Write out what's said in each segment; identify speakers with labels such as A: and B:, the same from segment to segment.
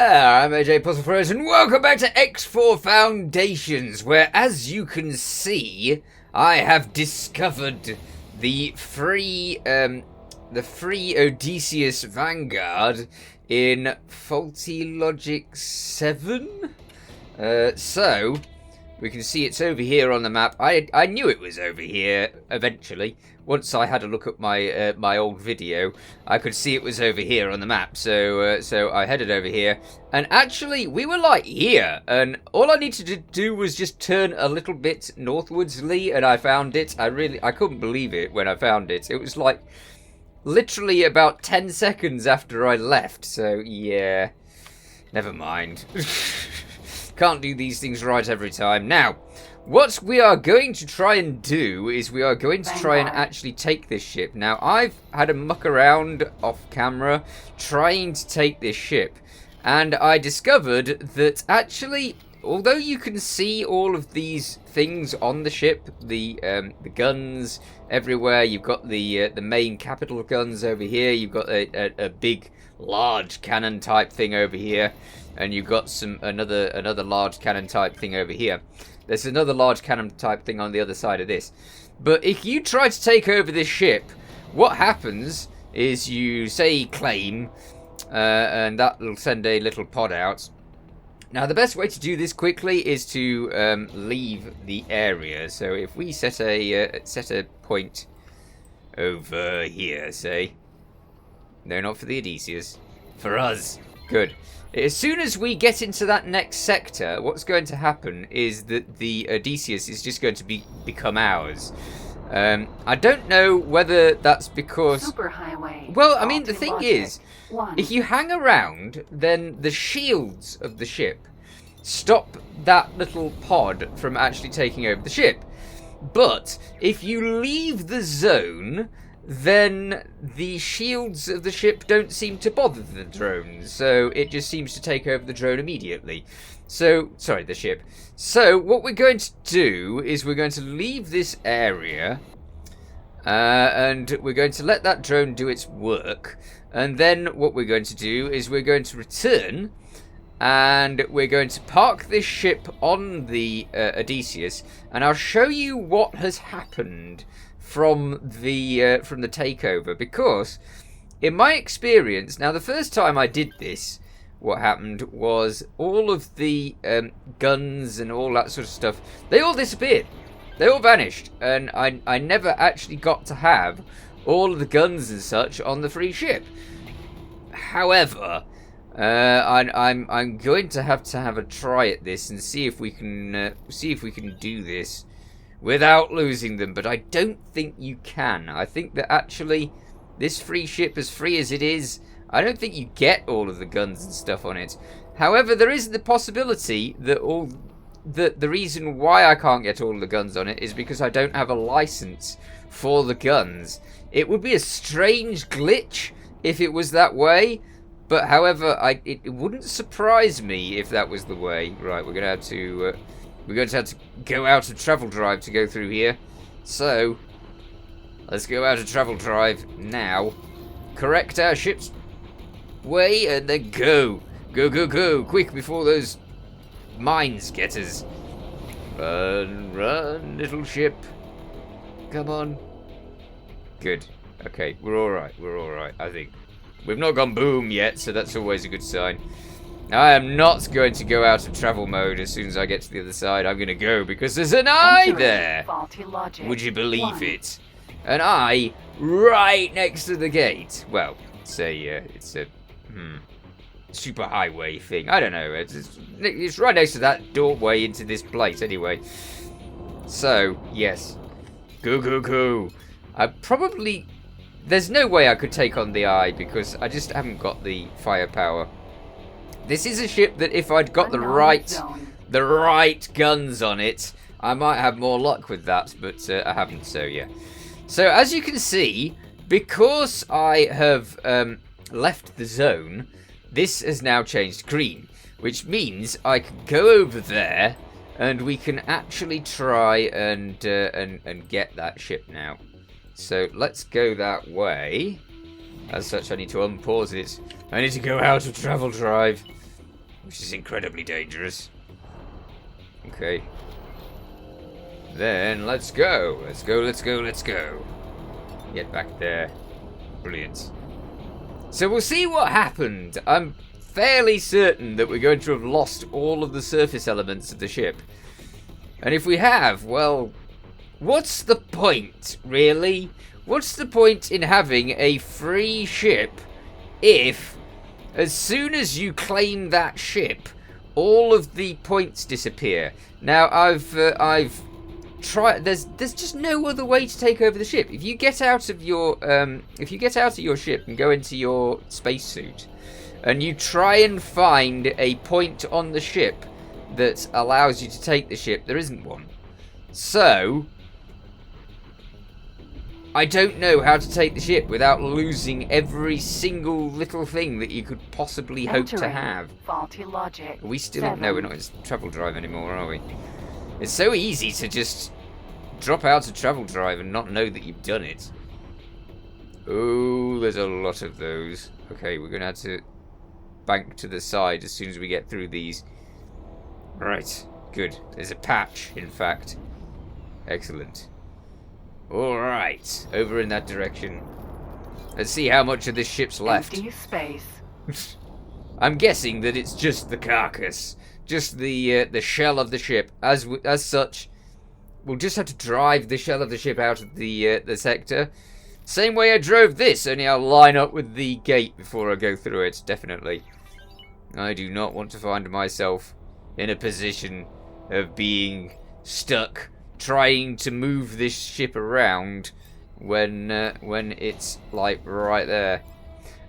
A: there, I'm AJ PuzzleFerret, and welcome back to X4 Foundations, where, as you can see, I have discovered the free Odysseus Vanguard in Faulty Logic 7. So we can see it's over here on the map. I knew it was over here eventually. Once I had a look at my my old video, I could see it was over here on the map. So I headed over here, and actually we were like here, and all I needed to do was just turn a little bit northwardsly, and I found it. I couldn't believe it when I found it. It was like literally about 10 seconds after I left. So yeah, never mind. Can't do these things right every time. Now, what we are going to try and do is we are going to try and actually take this ship. Now, I've had a muck around off camera trying to take this ship, and I discovered that actually, although you can see all of these things on the ship, the guns everywhere, you've got the main capital guns over here, you've got a big large cannon type thing over here, and you've got another large cannon type thing over here. There's another large cannon type thing on the other side of this. But if you try to take over this ship, what happens is you say claim, and that will send a little pod out. Now, the best way to do this quickly is to leave the area. So if we set a point over here, say. No, not for the Odysseus. For us. Good. As soon as we get into that next sector, what's going to happen is that the Odysseus is just going to become ours. I don't know whether that's because...
B: Superhighway.
A: Well, I mean, the thing is, if you hang around, then the shields of the ship stop that little pod from actually taking over the ship. But if you leave the zone, then the shields of the ship don't seem to bother the drone, so it just seems to take over the drone immediately. So, sorry, the ship. So, what we're going to do is we're going to leave this area, and we're going to let that drone do its work, and then what we're going to do is we're going to return, and we're going to park this ship on the Odysseus, and I'll show you what has happened from the takeover, because in my experience, now the first time I did this, what happened was all of the guns and all that sort of stuff, they all disappeared, they all vanished, and I never actually got to have all of the guns and such on the free ship. However, I'm going to have a try at this and see if we can do this without losing them, but I don't think you can. I think that actually this free ship, as free as it is, I don't think you get all of the guns and stuff on it. However, there is the possibility that the reason why I can't get all of the guns on it is because I don't have a license for the guns. It would be a strange glitch if it was that way, but however, it wouldn't surprise me if that was the way. Right, we're going to have to go out of travel drive to go through here. So, let's go out of travel drive now. Correct our ship's way and then go. Go, go, go. Quick before those mines get us. Run, run, little ship. Come on. Good. Okay, we're alright, I think. We've not gone boom yet, so that's always a good sign. I am not going to go out of travel mode as soon as I get to the other side. I'm going to go because there's an eye there. Would you believe it? An eye right next to the gate. Well, it's a super highway thing. I don't know. It's right next to that doorway into this place anyway. So, yes. Go, go, go. There's no way I could take on the eye because I just haven't got the firepower. This is a ship that if I'd got the right guns on it, I might have more luck with that, but I haven't, so yeah. So as you can see, because I have left the zone, this has now changed green, which means I can go over there and we can actually try and get that ship now. So let's go that way. As such, I need to unpause it. I need to go out of travel drive. which is incredibly dangerous. Okay. Then let's go. Let's go, let's go, let's go. Get back there. Brilliant. So we'll see what happened. I'm fairly certain that we're going to have lost all of the surface elements of the ship. And if we have, well, what's the point, really? What's the point in having a free ship if, as soon as you claim that ship, all of the points disappear? Now, I've tried. There's just no other way to take over the ship. If you get out of your ship and go into your spacesuit, and you try and find a point on the ship that allows you to take the ship, there isn't one. So I don't know how to take the ship without losing every single little thing that you could possibly hope to have.
B: Faulty logic.
A: We still no, we're not in travel drive anymore, are we? It's so easy to just drop out of travel drive and not know that you've done it. Oh, there's a lot of those. Okay, we're gonna have to bank to the side as soon as we get through these. Right, good. There's a patch, in fact. Excellent. Alright, over in that direction. Let's see how much of this ship's left.
B: Empty space.
A: I'm guessing that it's just the carcass. Just the shell of the ship. As such, we'll just have to drive the shell of the ship out of the sector. Same way I drove this, only I'll line up with the gate before I go through it, definitely. I do not want to find myself in a position of being stuck trying to move this ship around when it's like right there.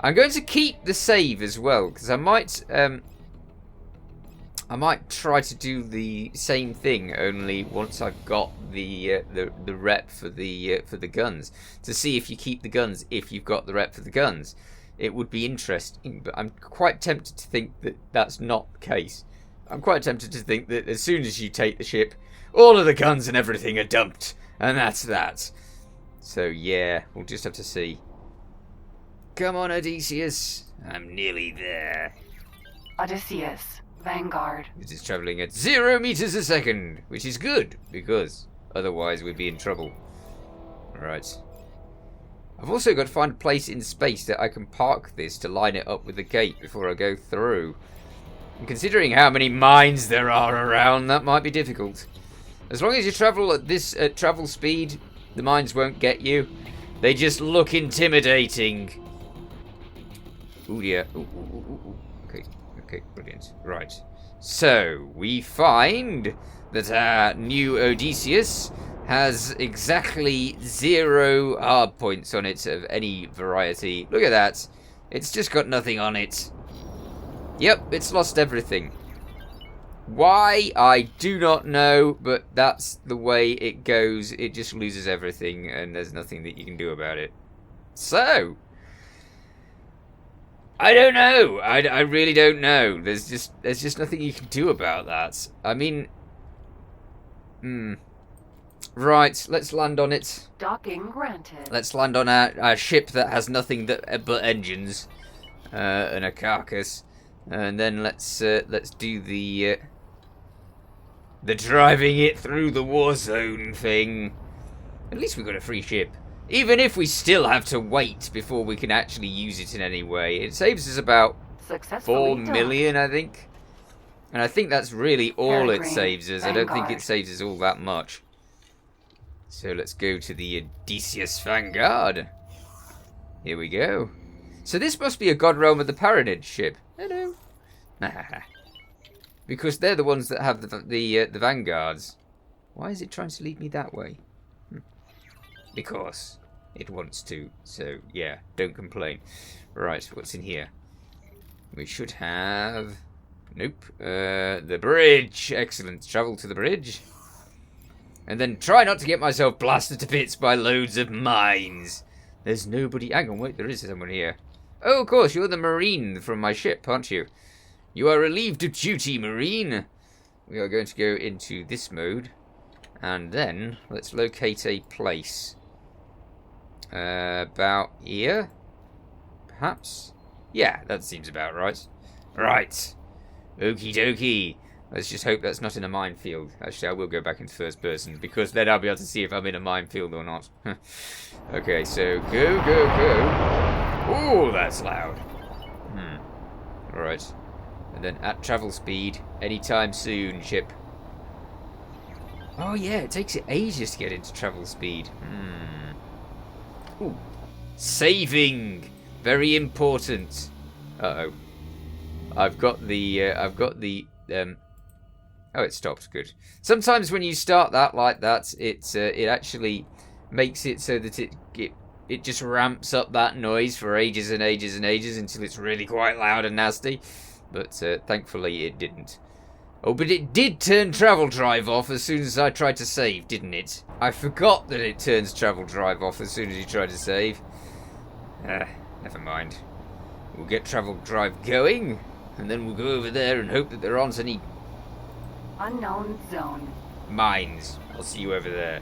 A: I'm going to keep the save as well because I might try to do the same thing only once I've got the rep for the guns, to see if you keep the guns if you've got the rep for the guns. It would be interesting, but I'm quite tempted to think that that's not the case. I'm quite tempted to think that as soon as you take the ship, all of the guns and everything are dumped, and that's that. So yeah, we'll just have to see. Come on, Odysseus. I'm nearly there.
B: Odysseus, Vanguard.
A: It is travelling at 0 meters a second, which is good, because otherwise we'd be in trouble. Right. I've also got to find a place in space that I can park this to line it up with the gate before I go through. And considering how many mines there are around, that might be difficult. As long as you travel at this travel speed, the mines won't get you. They just look intimidating. Ooh, yeah. Ooh. Okay, brilliant. Right. So, we find that our new Odysseus has exactly 0 hard points on it of any variety. Look at that. It's just got nothing on it. Yep, it's lost everything. Why? I do not know, but that's the way it goes. It just loses everything, and there's nothing that you can do about it. So, I don't know. I really don't know. There's just nothing you can do about that. I mean, right, let's land on it.
B: Docking granted.
A: Let's land on our ship that has nothing but engines and a carcass, and then let's do the driving it through the war zone thing. At least we got a free ship. Even if we still have to wait before we can actually use it in any way, it saves us about 4 million, I think. And I think that's really all it saves us. I don't think it saves us all that much. So let's go to the Odysseus Vanguard. Here we go. So this must be a God Realm of the Paranid ship. Hello. Because they're the ones that have the Vanguards. Why is it trying to lead me that way? Because it wants to. So yeah, don't complain. Right, what's in here? We should have... Nope. The bridge. Excellent. Travel to the bridge. And then try not to get myself blasted to bits by loads of mines. There's nobody... Hang on, wait, there is someone here. Oh, of course, you're the Marine from my ship, aren't you? You are relieved of duty, Marine. We are going to go into this mode. And then, let's locate a place. About here? Perhaps? Yeah, that seems about right. Right. Okie dokie. Let's just hope that's not in a minefield. Actually, I will go back into first person, because then I'll be able to see if I'm in a minefield or not. Okay, so go, go, go. Ooh, that's loud. Alright. And then at travel speed, anytime soon, ship. Oh yeah, it takes it ages to get into travel speed. Ooh. Saving! Very important. Uh-oh. I've got the, oh, it stopped. Good. Sometimes when you start that like that, it actually makes it so that it just ramps up that noise for ages and ages and ages until it's really quite loud and nasty. But thankfully it didn't. Oh, but it did turn travel drive off as soon as I tried to save, didn't it? I forgot that it turns travel drive off as soon as you try to save. Never mind. We'll get travel drive going, and then we'll go over there and hope that there aren't any
B: Unknown zone.
A: mines. I'll see you over there.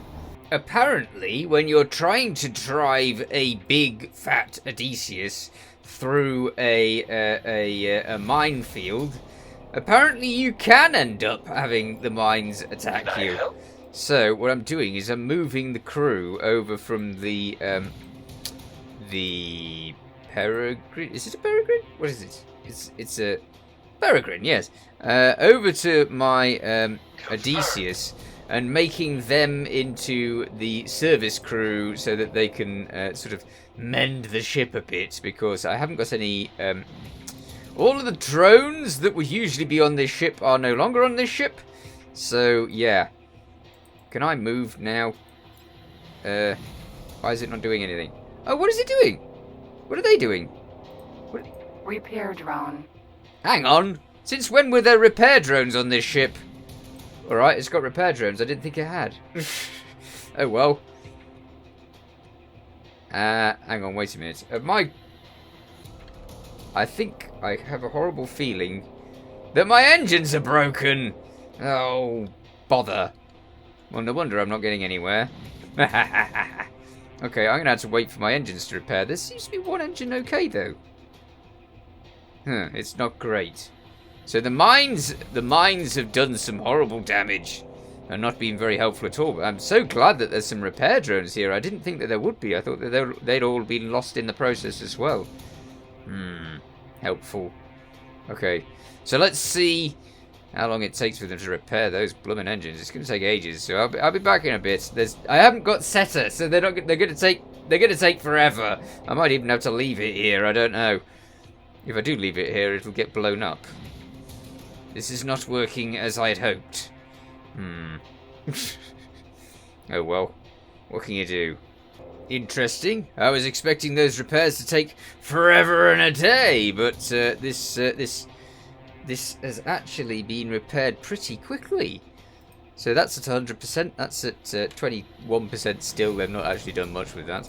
A: Apparently, when you're trying to drive a big, fat Odysseus through a minefield, apparently you can end up having the mines attack you. So what I'm doing is I'm moving the crew over from the peregrine. Is it a peregrine? What is it? It's a peregrine. Yes. Over to my Odysseus, and making them into the service crew so that they can sort of mend the ship a bit, because I haven't got any. All of the drones that would usually be on this ship are no longer on this ship. So, yeah. Can I move now? Why is it not doing anything? Oh, what is it doing? What are they doing? What?
B: Repair drone.
A: Hang on. Since when were there repair drones on this ship? Alright, it's got repair drones. I didn't think it had. Oh, well. Hang on, wait a minute. I think I have a horrible feeling that my engines are broken. Oh, bother. Well, no wonder I'm not getting anywhere. Okay, I'm going to have to wait for my engines to repair. There seems to be one engine okay, though. It's not great. So the mines have done some horrible damage and not been very helpful at all. But I'm so glad that there's some repair drones here. I didn't think that there would be. I thought that they'd all been lost in the process as well. Helpful. Okay, so let's see how long it takes for them to repair those blooming engines. It's going to take ages, so I'll be back in a bit. I haven't got setter, so they're going to take forever. I might even have to leave it here. I don't know. If I do leave it here, it'll get blown up. This is not working as I had hoped. Oh well. What can you do? Interesting. I was expecting those repairs to take forever and a day, but this has actually been repaired pretty quickly. So that's at 100%. That's at 21% still. They've not actually done much with that.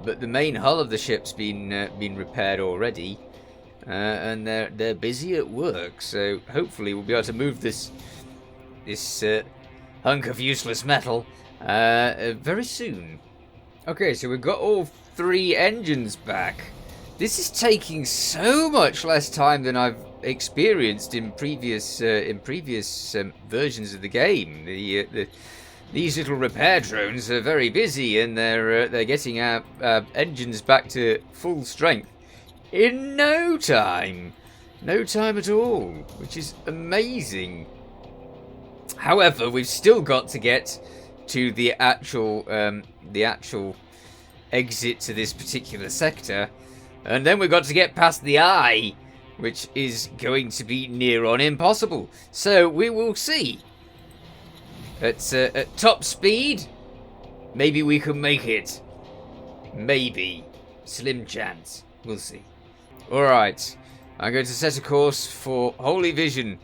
A: But the main hull of the ship's been repaired already, and they're busy at work. So hopefully we'll be able to move this hunk of useless metal very soon. Okay, so we've got all 3 engines back. This is taking so much less time than I've experienced in previous versions of the game. These little repair drones are very busy, and they're getting our engines back to full strength in no time at all, which is amazing. However, we've still got to get to the actual exit to this particular sector, and then we've got to get past the eye, which is going to be near on impossible. So we will see. At top speed, maybe we can make it. Maybe. Slim chance. We'll see. Alright, I'm going to set a course for Holy Vision,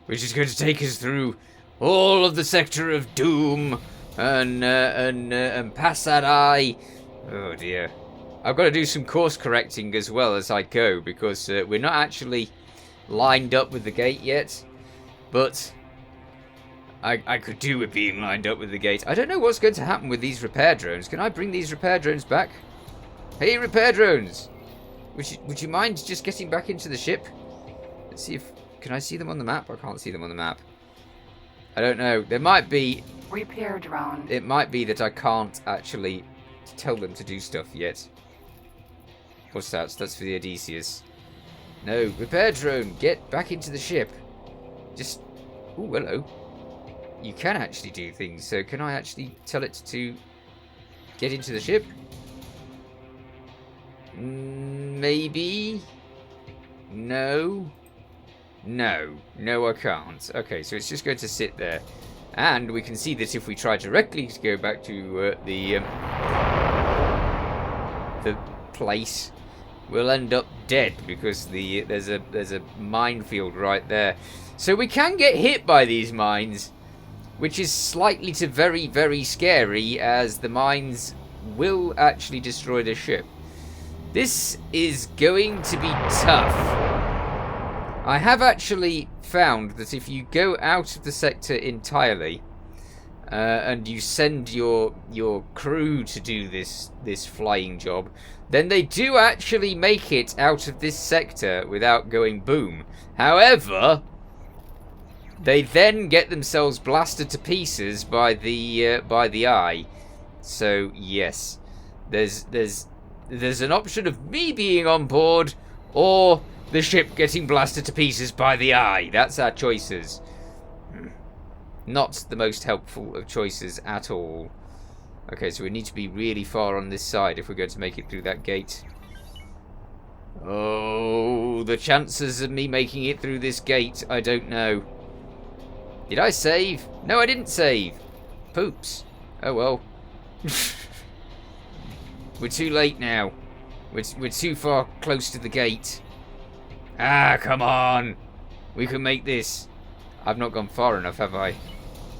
A: which is going to take us through all of the sector of doom and past that eye. Oh dear. I've got to do some course correcting as well as I go, because we're not actually lined up with the gate yet, but I could do with being lined up with the gate. I don't know what's going to happen with these repair drones. Can I bring these repair drones back? Hey, repair drones! Would you mind just getting back into the ship? Let's see if Can I see them on the map? I can't see them on the map. I don't know. There might be...
B: Repair drone.
A: It might be that I can't actually tell them to do stuff yet. What's that? That's for the Odysseus. No, repair drone, get back into the ship. Just... Oh, hello. You can actually do things, so can I actually tell it to get into the ship? Maybe? No? No. No, I can't. Okay, so it's just going to sit there. And we can see that if we try directly to go back to the place, we'll end up dead because there's a minefield right there. So we can get hit by these mines, which is slightly to very, very scary, as the mines will actually destroy the ship. This is going to be tough. I have actually found that if you go out of the sector entirely and you send your crew to do this flying job, then they do actually make it out of this sector without going boom. However, they then get themselves blasted to pieces by the eye. So yes, there's an option of me being on board or the ship getting blasted to pieces by the eye. That's our choices. Not the most helpful of choices at all. Okay, so we need to be really far on this side if we're going to make it through that gate. Oh, the chances of me making it through this gate, I don't know. Did I save? No, I didn't save. Poops. Oh well. We're too late now. We're too far close to the gate. Ah, come on. We can make this. I've not gone far enough, have I?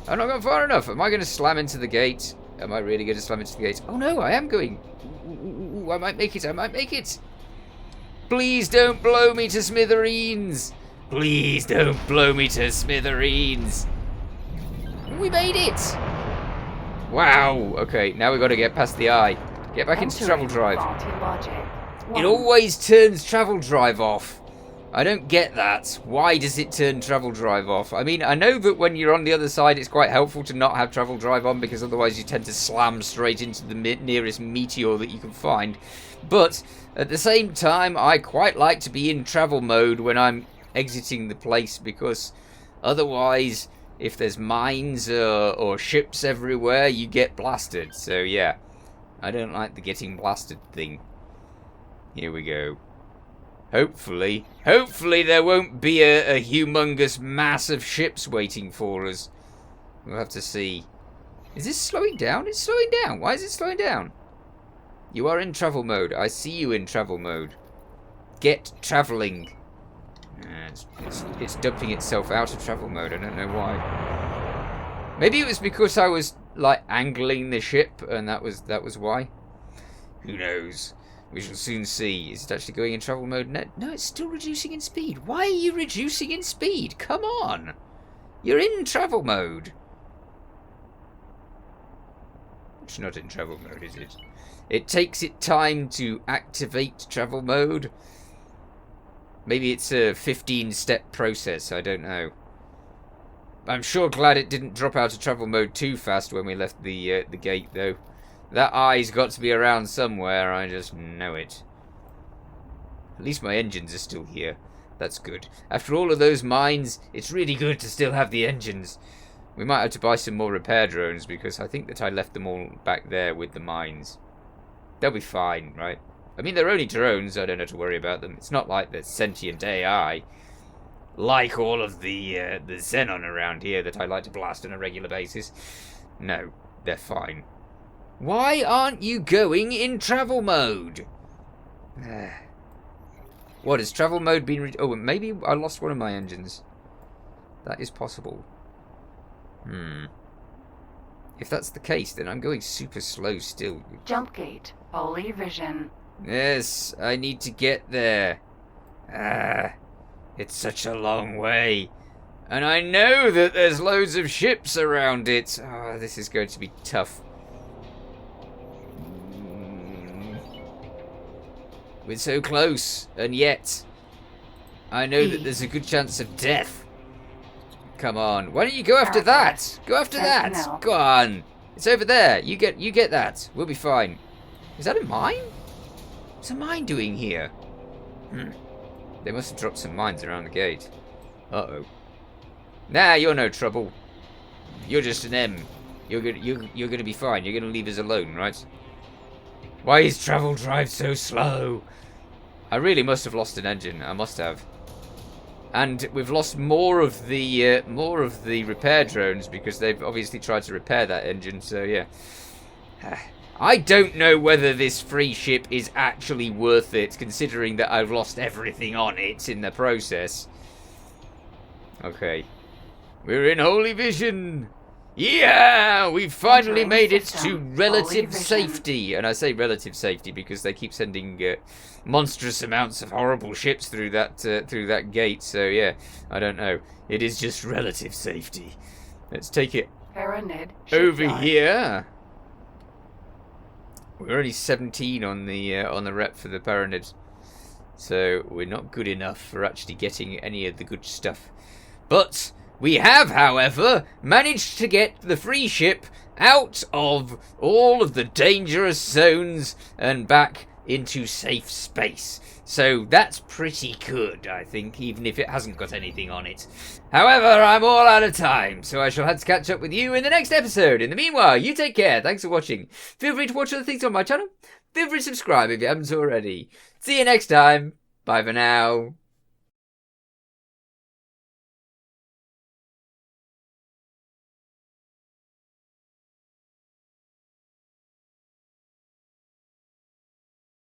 A: I've not gone far enough. Am I going to slam into the gate? Am I really going to slam into the gate? Oh no, I am going. Ooh, I might make it. I might make it. Please don't blow me to smithereens. Please don't blow me to smithereens. We made it. Wow. Okay, now we've got to get past the eye. Get back into travel drive. It always turns travel drive off. I don't get that. Why does it turn travel drive off? I mean, I know that when you're on the other side, it's quite helpful to not have travel drive on, because otherwise you tend to slam straight into the nearest meteor that you can find. But at the same time, I quite like to be in travel mode when I'm exiting the place, because otherwise, if there's mines or ships everywhere, you get blasted. So yeah, I don't like the getting blasted thing. Here we go. Hopefully there won't be a humongous mass of ships waiting for us. We'll have to see. Is this slowing down? It's slowing down. Why is it slowing down? You are in travel mode. I see you in travel mode. Get travelling. It's dumping itself out of travel mode. I don't know why. Maybe it was because I was like angling the ship, and that was why. Who knows? We shall soon see. Is it actually going in travel mode? No, it's still reducing in speed. Why are you reducing in speed? Come on. You're in travel mode. It's not in travel mode, is it? It takes it time to activate travel mode. Maybe it's a 15-step process. I don't know. I'm sure glad it didn't drop out of travel mode too fast when we left the gate, though. That eye's got to be around somewhere, I just know it. At least my engines are still here. That's good. After all of those mines, it's really good to still have the engines. We might have to buy some more repair drones, because I think that I left them all back there with the mines. They'll be fine, right? I mean, they're only drones, I don't have to worry about them. It's not like they're sentient AI. Like all of the Xenon around here that I like to blast on a regular basis. No, they're fine. Why aren't you going in travel mode? What, has travel mode been... Oh, maybe I lost one of my engines. That is possible. If that's the case, then I'm going super slow still.
B: Jump gate. Fully vision.
A: Yes, I need to get there. It's such a long way. And I know that there's loads of ships around it. Oh, this is going to be tough. We're so close, and yet I know that there's a good chance of death. Come on. Why don't you go after that? Go after that. Go on. It's over there. You get that. We'll be fine. Is that a mine? What's a mine doing here? They must have dropped some mines around the gate. Uh-oh. Nah, you're no trouble. You're just an M. You're gonna be fine. You're gonna leave us alone, right? Why is travel drive so slow? I really must have lost an engine. I must have. And we've lost more of the repair drones because they've obviously tried to repair that engine. So yeah, I don't know whether this free ship is actually worth it, considering that I've lost everything on it in the process. Okay, we're in Holy Vision. Yeah, we've finally made it to relative safety. And I say relative safety because they keep sending monstrous amounts of horrible ships through that gate. So yeah, I don't know. It is just relative safety. Let's take it over here. We're only 17 on the rep for the Paranid, so we're not good enough for actually getting any of the good stuff. But we have, however, managed to get the free ship out of all of the dangerous zones and back into safe space. So that's pretty good, I think, even if it hasn't got anything on it. However, I'm all out of time, so I shall have to catch up with you in the next episode. In the meanwhile, you take care. Thanks for watching. Feel free to watch other things on my channel. Feel free to subscribe if you haven't already. See you next time. Bye for now.